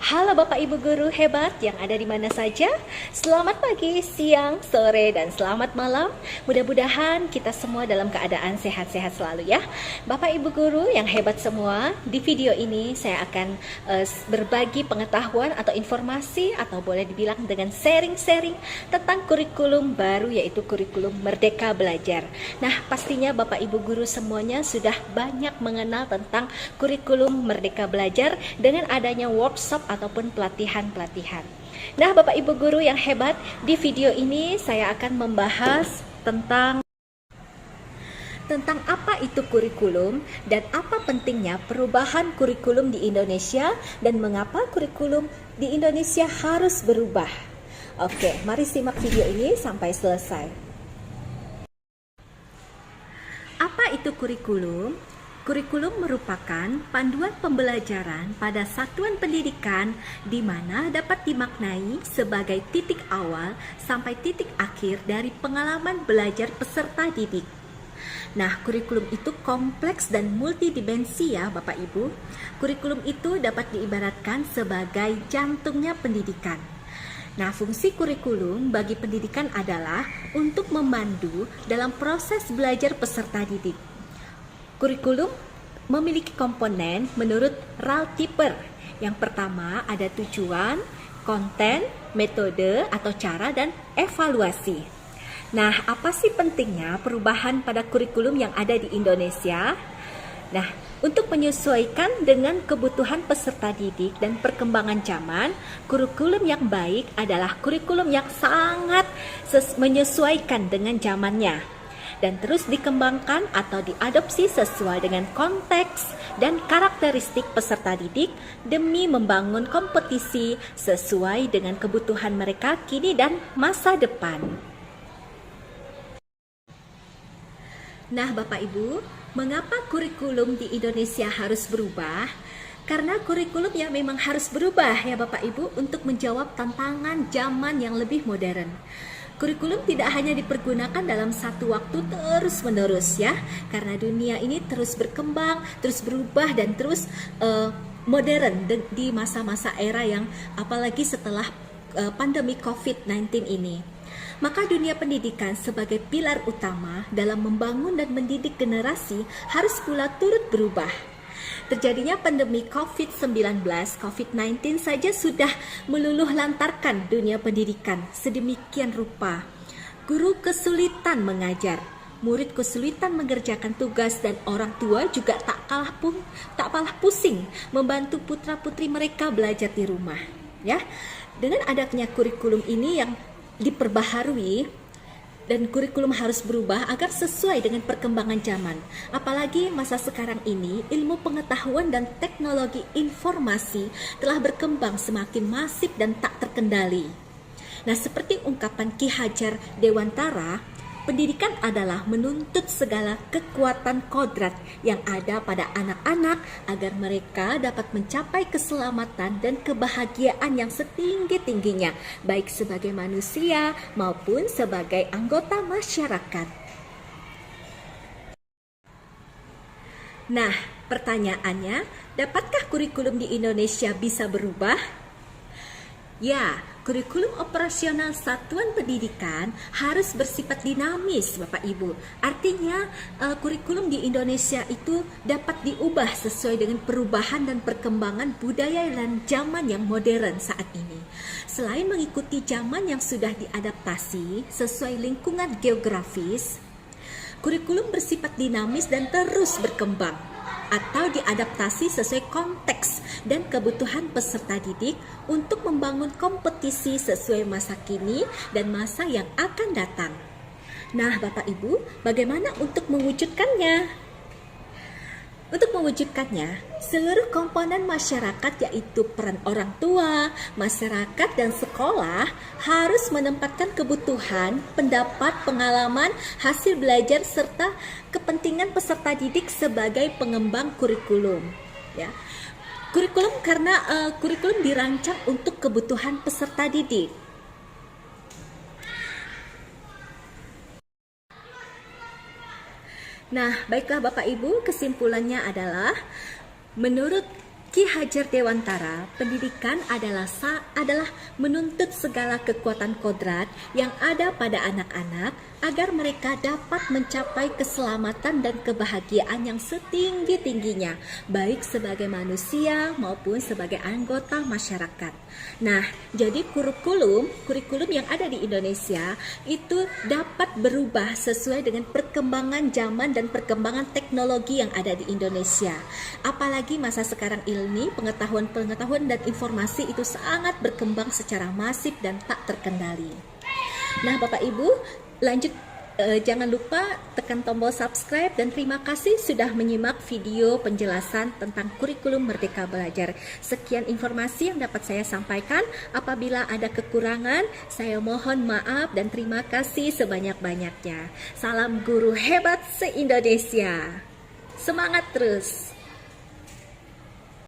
Halo Bapak Ibu Guru hebat yang ada di mana saja. Selamat pagi, siang, sore, dan selamat malam. Mudah-mudahan kita semua dalam keadaan sehat-sehat selalu ya. Bapak Ibu Guru yang hebat semua, di video ini saya akan berbagi pengetahuan atau informasi atau boleh dibilang dengan sharing-sharing tentang kurikulum baru, yaitu kurikulum Merdeka Belajar. Nah, pastinya Bapak Ibu Guru semuanya sudah banyak mengenal tentang kurikulum Merdeka Belajar dengan adanya workshop ataupun pelatihan-pelatihan. Nah, Bapak Ibu Guru yang hebat, di video ini saya akan membahas tentang apa itu kurikulum dan apa pentingnya perubahan kurikulum di Indonesia dan mengapa kurikulum di Indonesia harus berubah. Oke, mari simak video ini sampai selesai. Apa itu kurikulum? Kurikulum merupakan panduan pembelajaran pada satuan pendidikan di mana dapat dimaknai sebagai titik awal sampai titik akhir dari pengalaman belajar peserta didik. Nah, kurikulum itu kompleks dan multidimensi ya Bapak Ibu. Kurikulum itu dapat diibaratkan sebagai jantungnya pendidikan. Nah, fungsi kurikulum bagi pendidikan adalah untuk memandu dalam proses belajar peserta didik. Kurikulum memiliki komponen menurut Ralph Tipper. Yang pertama ada tujuan, konten, metode atau cara, dan evaluasi. Nah, apa sih pentingnya perubahan pada kurikulum yang ada di Indonesia? Nah, untuk menyesuaikan dengan kebutuhan peserta didik dan perkembangan zaman, kurikulum yang baik adalah kurikulum yang sangat menyesuaikan dengan zamannya dan terus dikembangkan atau diadopsi sesuai dengan konteks dan karakteristik peserta didik demi membangun kompetisi sesuai dengan kebutuhan mereka kini dan masa depan. Nah, Bapak Ibu, mengapa kurikulum di Indonesia harus berubah? Karena kurikulum ya memang harus berubah ya Bapak Ibu untuk menjawab tantangan zaman yang lebih modern. Kurikulum tidak hanya dipergunakan dalam satu waktu terus-menerus ya, karena dunia ini terus berkembang, terus berubah dan terus modern di masa-masa era yang apalagi setelah pandemi COVID-19 ini. Maka dunia pendidikan sebagai pilar utama dalam membangun dan mendidik generasi harus pula turut berubah. Terjadinya pandemi COVID-19 saja sudah meluluh lantarkan dunia pendidikan sedemikian rupa. Guru kesulitan mengajar, murid kesulitan mengerjakan tugas, dan orang tua juga tak kalah pusing membantu putra-putri mereka belajar di rumah. Ya, dengan adanya kurikulum ini yang diperbaharui, dan kurikulum harus berubah agar sesuai dengan perkembangan zaman. Apalagi masa sekarang ini, ilmu pengetahuan dan teknologi informasi telah berkembang semakin masif dan tak terkendali. Nah, seperti ungkapan Ki Hajar Dewantara, pendidikan adalah menuntut segala kekuatan kodrat yang ada pada anak-anak agar mereka dapat mencapai keselamatan dan kebahagiaan yang setinggi-tingginya, baik sebagai manusia maupun sebagai anggota masyarakat. Nah, pertanyaannya, dapatkah kurikulum di Indonesia bisa berubah? Ya, kurikulum operasional satuan pendidikan harus bersifat dinamis, Bapak Ibu. Artinya, kurikulum di Indonesia itu dapat diubah sesuai dengan perubahan dan perkembangan budaya dan zaman yang modern saat ini. Selain mengikuti zaman yang sudah diadaptasi sesuai lingkungan geografis, kurikulum bersifat dinamis dan terus berkembang atau diadaptasi sesuai konteks dan kebutuhan peserta didik untuk membangun kompetisi sesuai masa kini dan masa yang akan datang. Nah, Bapak Ibu, bagaimana untuk mewujudkannya? Untuk mewujudkannya, seluruh komponen masyarakat yaitu peran orang tua, masyarakat, dan sekolah harus menempatkan kebutuhan, pendapat, pengalaman, hasil belajar, serta kepentingan peserta didik sebagai pengembang kurikulum. Ya. Kurikulum karena kurikulum dirancang untuk kebutuhan peserta didik. Nah, baiklah Bapak Ibu, kesimpulannya adalah menurut Ki Hajar Dewantara, pendidikan adalah menuntut segala kekuatan kodrat yang ada pada anak-anak agar mereka dapat mencapai keselamatan dan kebahagiaan yang setinggi-tingginya, baik sebagai manusia maupun sebagai anggota masyarakat. Nah, jadi kurikulum yang ada di Indonesia itu dapat berubah sesuai dengan perkembangan zaman dan perkembangan teknologi yang ada di Indonesia. Apalagi masa sekarang ini, pengetahuan dan informasi itu sangat berkembang secara masif dan tak terkendali. Nah, Bapak Ibu, lanjut, jangan lupa tekan tombol subscribe dan terima kasih sudah menyimak video penjelasan tentang kurikulum Merdeka Belajar. Sekian informasi yang dapat saya sampaikan. Apabila ada kekurangan, saya mohon maaf dan terima kasih sebanyak-banyaknya. Salam guru hebat se-Indonesia. Semangat terus!